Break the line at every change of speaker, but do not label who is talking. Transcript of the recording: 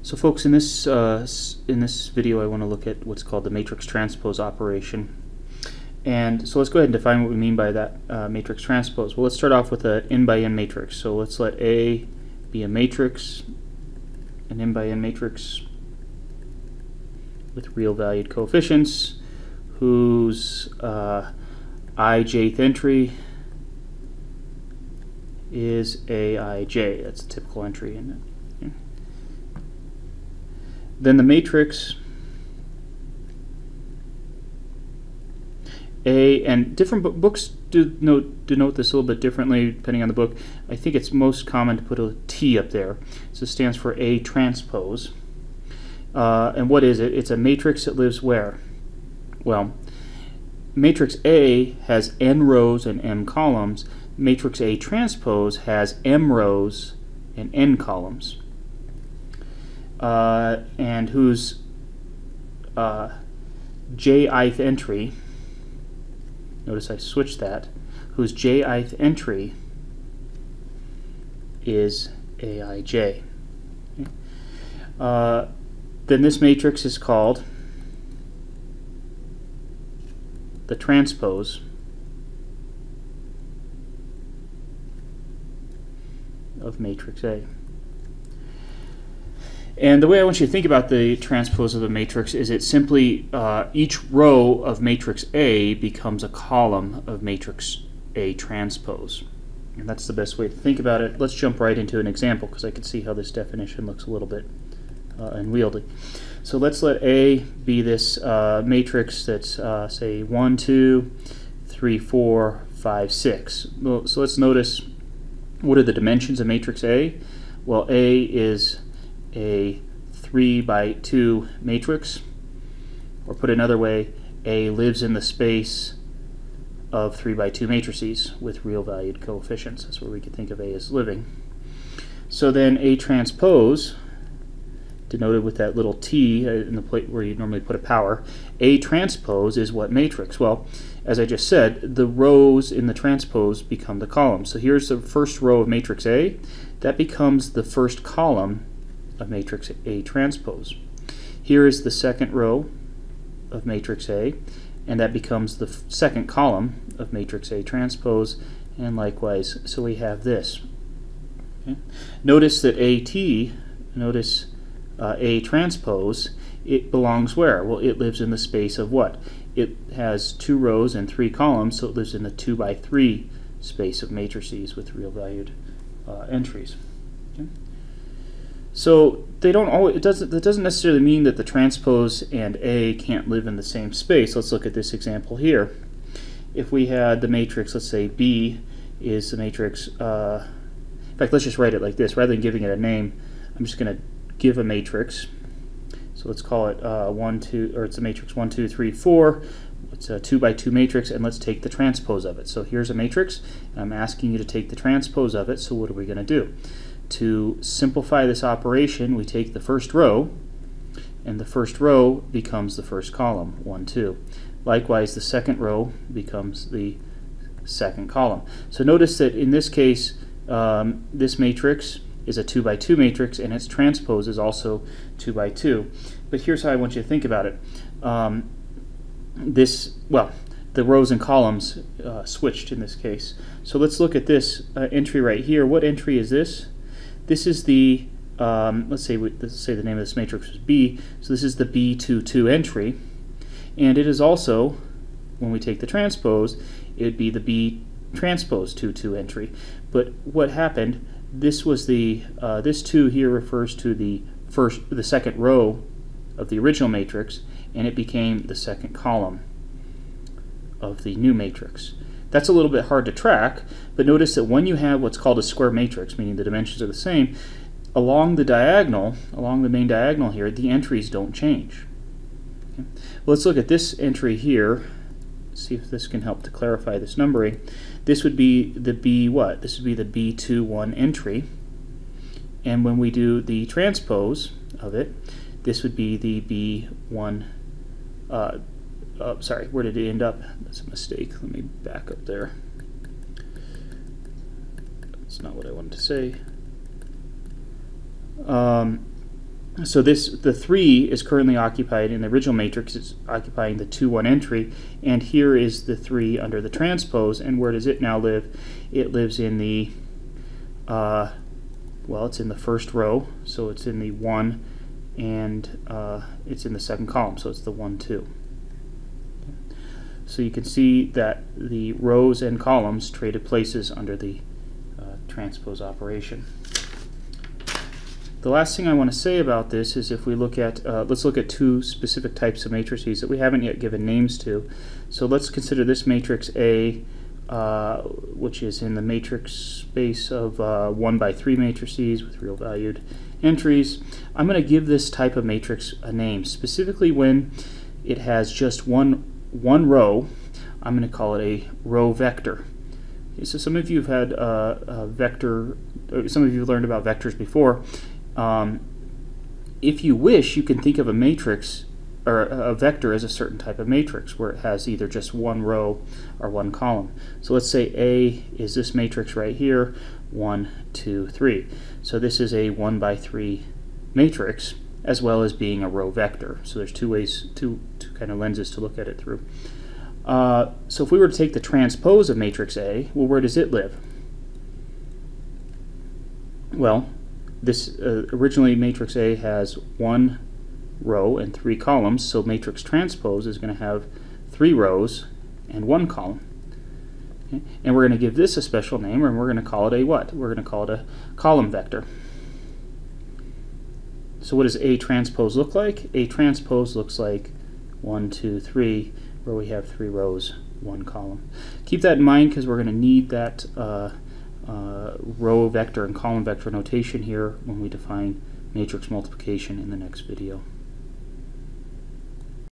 So folks, in this video I want to look at what's called the matrix transpose operation. And so let's go ahead and define what we mean by that matrix transpose. Well, let's start off with an n by n matrix. So let's let A be a matrix, an n by n matrix with real valued coefficients, whose ijth entry is aij. That's a typical entry in it. Then the matrix A, and different books denote this a little bit differently depending on the book. I think it's most common to put a T up there. So it stands for A transpose. And what is it? It's a matrix that lives where? Well, matrix A has n rows and m columns. Matrix A transpose has m rows and n columns. And whose j'th entry, notice I switched that, whose j'th entry is aij. Okay. Then this matrix is called the transpose of matrix A. And the way I want you to think about the transpose of a matrix is it's simply each row of matrix A becomes a column of matrix A transpose. And that's the best way to think about it. Let's jump right into an example because I can see how this definition looks a little bit unwieldy. So let's let A be this matrix that's say 1, 2, 3, 4, 5, 6. Well, so let's notice, what are the dimensions of matrix A? Well, A is a 3 by 2 matrix, or put another way, A lives in the space of 3 by 2 matrices with real valued coefficients. That's where we could think of A as living. So then A transpose, denoted with that little T in the plate where you normally put a power, A transpose is what matrix? Well, as I just said, the rows in the transpose become the columns. So here's the first row of matrix A. That becomes the first column of matrix A transpose. Here is the second row of matrix A, and that becomes the second column of matrix A transpose, and likewise, so we have this. Okay. Notice that A transpose, it belongs where? Well, it lives in the space of what? It has 2 rows and 3 columns, so it lives in the 2 by 3 space of matrices with real valued entries. Okay. So they don't always, that doesn't necessarily mean that the transpose and A can't live in the same space. Let's look at this example here. If we had the matrix, let's say B is the matrix, in fact, let's just write it like this. Rather than giving it a name, I'm just going to give a matrix. So let's call it 1, 2, or it's a matrix 1, 2, 3, 4. It's a 2 by 2 matrix, and let's take the transpose of it. So here's a matrix, and I'm asking you to take the transpose of it. So what are we going to do? To simplify this operation, we take the first row, and the first row becomes the first column, 1, 2. Likewise, the second row becomes the second column. So notice that in this case, this matrix is a 2 by 2 matrix, and its transpose is also 2 by 2. But here's how I want you to think about it. The rows and columns switched in this case. So let's look at this entry right here. What entry is this? This is the, let's say the name of this matrix was B, so this is the B22 entry, and it is also, when we take the transpose, it would be the B transpose 22 entry. But what happened, this was the, this 2 here refers to the second row of the original matrix, and it became the second column of the new matrix. That's a little bit hard to track, but notice that when you have what's called a square matrix, meaning the dimensions are the same, along the diagonal, along the main diagonal here, the entries don't change. Okay. Well, let's look at this entry here, see if this can help to clarify this numbering. This would be the B what? This would be the B21 entry, and when we do the transpose of it, this would be the B1 sorry, where did it end up? That's a mistake. Let me back up there. That's not what I wanted to say. So the 3 is currently occupied in the original matrix. It's occupying the 2, 1 entry, and here is the 3 under the transpose. And where does it now live? It lives in the well, it's in the first row, so it's in the 1, and it's in the second column, so it's the 1, 2. So you can see that the rows and columns traded places under the transpose operation. The last thing I want to say about this is if we look at, let's look at 2 specific types of matrices that we haven't yet given names to. So let's consider this matrix A, which is in the matrix space of 1 by 3 matrices with real valued entries. I'm going to give this type of matrix a name. Specifically when it has just one row, I'm going to call it a row vector. Okay, so some of you have had some of you have learned about vectors before. If you wish, you can think of a matrix or a vector as a certain type of matrix where it has either just one row or one column. So let's say A is this matrix right here, 1, 2, 3. So this is a 1 by 3 matrix as well as being a row vector. So there's two ways, two kind of lenses to look at it through. So if we were to take the transpose of matrix A, well, where does it live? Well, this originally matrix A has 1 row and 3 columns, so matrix transpose is going to have 3 rows and 1 column. Okay? And we're going to give this a special name, and we're going to call it a what? We're going to call it a column vector. So what does A transpose look like? A transpose looks like 1, 2, 3, where we have 3 rows, 1 column. Keep that in mind because we're going to need that row vector and column vector notation here when we define matrix multiplication in the next video.